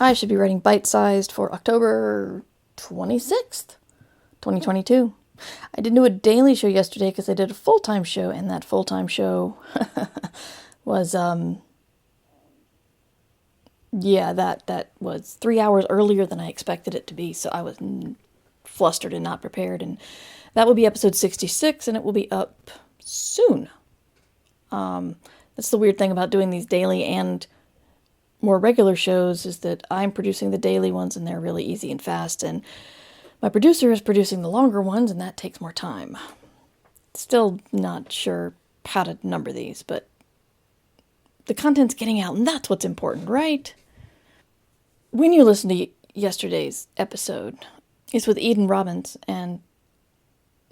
I should be writing bite-sized for October 26th, 2022. I didn't do a daily show yesterday because I did a full-time show, and that full-time show was, that was 3 hours earlier than I expected it to be, so I was flustered and not prepared, and that will be episode 66, and it will be up soon. That's the weird thing about doing these daily and more regular shows, is that I'm producing the daily ones and they're really easy and fast, and my producer is producing the longer ones and that takes more time. Still not sure how to number these, but the content's getting out and that's what's important, right? When you listen to yesterday's episode, it's with Eden Robbins, and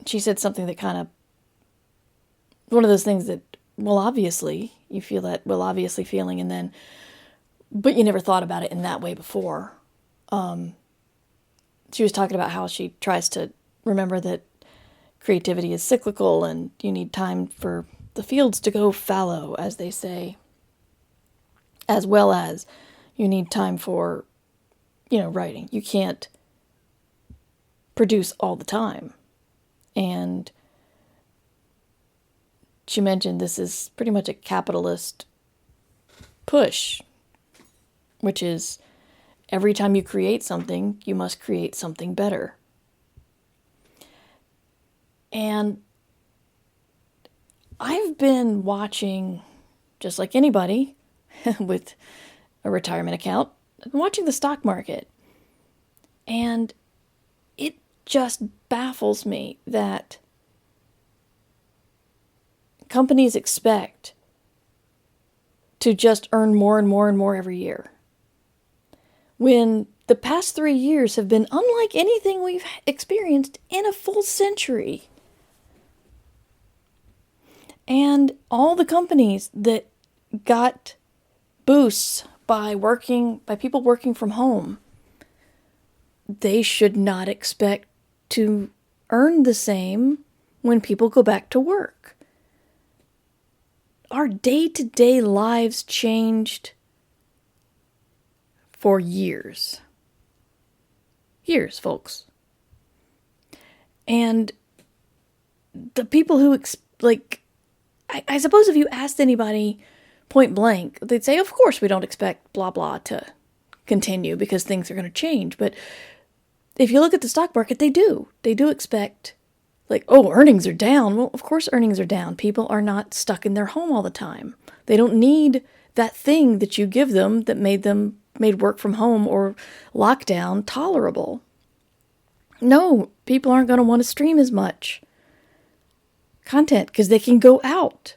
she said something that kind of, one of those things that, well, obviously, you feel that, well, obviously feeling, and then but you never thought about it in that way before. She was talking about how she tries to remember that creativity is cyclical and you need time for the fields to go fallow, as they say, as well as you need time for, writing. You can't produce all the time. And she mentioned this is pretty much a capitalist push, which is every time you create something, you must create something better. And I've been watching, just like anybody with a retirement account, I've been watching the stock market. And it just baffles me that companies expect to just earn more and more and more every year, when the past 3 years have been unlike anything we've experienced in a full century. And all the companies that got boosts by people working from home, they should not expect to earn the same when people go back to work. Our day-to-day lives changed for years. Years, folks. And the people who, I suppose if you asked anybody point blank, they'd say, of course we don't expect blah blah to continue because things are going to change. But if you look at the stock market, they do. They do expect, earnings are down. Well, of course earnings are down. People are not stuck in their home all the time. They don't need that thing that you give them that made work from home or lockdown tolerable. No, people aren't going to want to stream as much content because they can go out.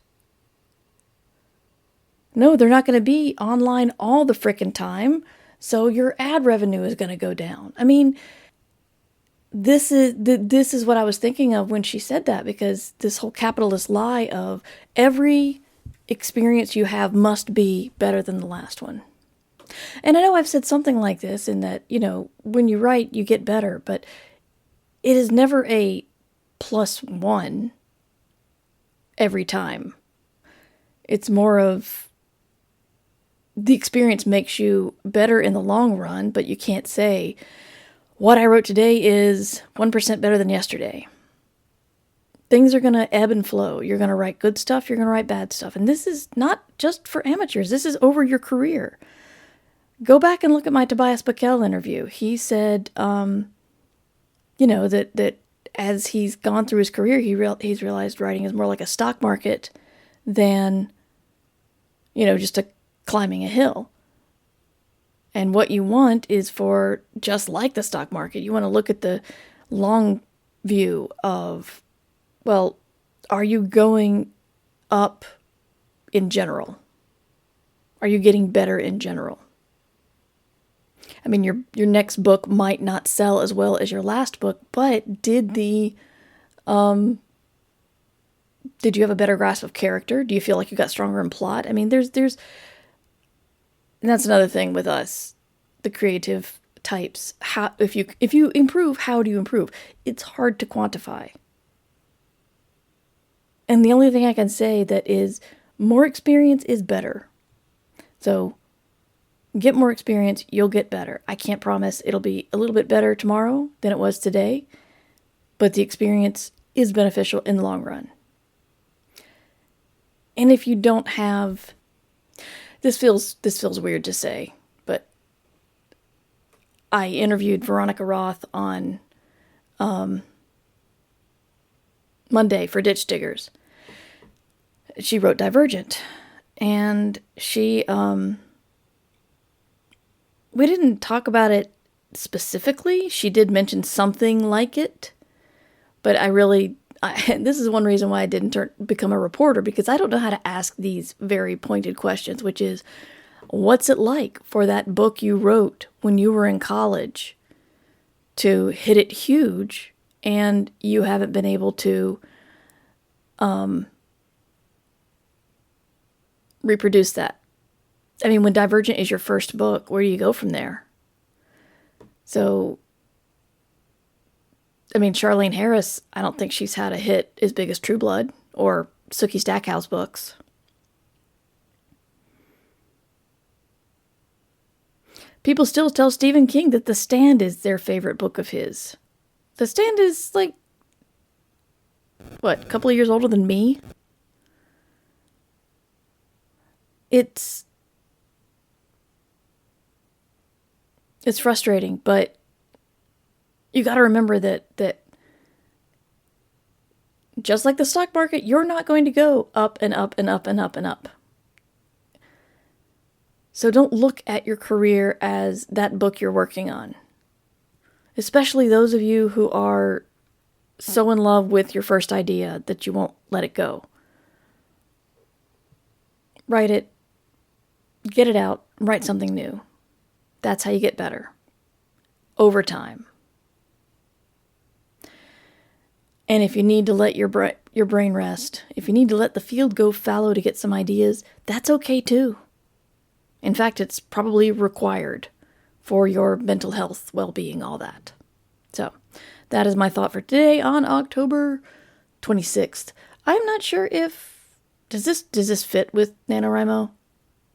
No, they're not going to be online all the frickin' time, so your ad revenue is going to go down. I mean, this is what I was thinking of when she said that, because this whole capitalist lie of every experience you have must be better than the last one. And I know I've said something like this in that, when you write, you get better, but it is never a +1 every time. It's more of the experience makes you better in the long run, but you can't say, what I wrote today is 1% better than yesterday. Things are going to ebb and flow. You're going to write good stuff, you're going to write bad stuff. And this is not just for amateurs. This is over your career. Go back and look at my Tobias Buckell interview. He said, that as he's gone through his career, he's realized writing is more like a stock market than, just climbing a hill. And what you want is for, just like the stock market, you want to look at the long view of, well, are you going up in general? Are you getting better in general? I mean, your next book might not sell as well as your last book, but did you have a better grasp of character? Do you feel like you got stronger in plot? I mean, there's, and that's another thing with us, the creative types. If you improve, how do you improve? It's hard to quantify. And the only thing I can say that is more experience is better. So Get more experience. You'll get better. I can't promise it'll be a little bit better tomorrow than it was today, but the experience is beneficial in the long run. And if you don't have, this feels weird to say, but I interviewed Veronica Roth on Monday for Ditch Diggers. She wrote Divergent, and she we didn't talk about it specifically. She did mention something like it, but this is one reason why I didn't become a reporter, because I don't know how to ask these very pointed questions, which is, what's it like for that book you wrote when you were in college to hit it huge and you haven't been able to reproduce that? I mean, when Divergent is your first book, where do you go from there? So, I mean, Charlene Harris, I don't think she's had a hit as big as True Blood or Sookie Stackhouse books. People still tell Stephen King that The Stand is their favorite book of his. The Stand is like, what, a couple of years older than me? It's frustrating, but you got to remember that just like the stock market, you're not going to go up and up and up and up and up. So don't look at your career as that book you're working on. Especially those of you who are so in love with your first idea that you won't let it go. Write it, get it out, write something new. That's how you get better. Over time. And if you need to let your brain rest, if you need to let the field go fallow to get some ideas, that's okay too. In fact, it's probably required for your mental health, well-being, all that. So, that is my thought for today on October 26th. I'm not sure if, does this fit with NaNoWriMo?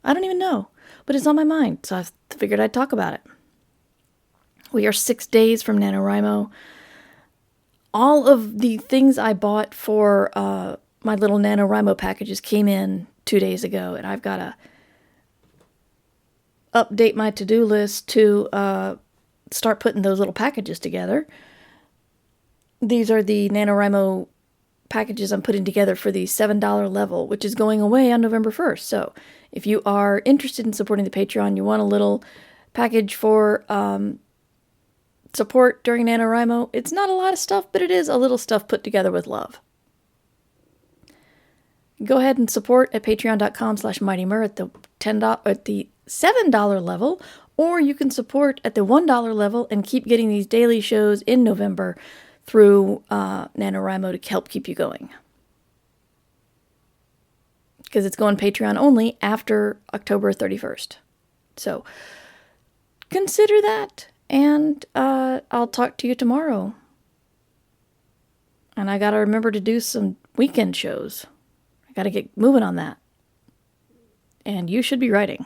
I don't even know, but it's on my mind, so I figured I'd talk about it. We are 6 days from NaNoWriMo. All of the things I bought for my little NaNoWriMo packages came in 2 days ago, and I've got to update my to-do list to start putting those little packages together. These are the NaNoWriMo packages I'm putting together for the $7 level, which is going away on November 1st. So if you are interested in supporting the Patreon, you want a little package for support during NaNoWriMo, it's not a lot of stuff, but it is a little stuff put together with love. Go ahead and support at patreon.com/mightymur at the $7 level, or you can support at the $1 level and keep getting these daily shows in November through NaNoWriMo to help keep you going. Because it's going Patreon only after October 31st. So consider that, and I'll talk to you tomorrow. And I got to remember to do some weekend shows. I got to get moving on that. And you should be writing.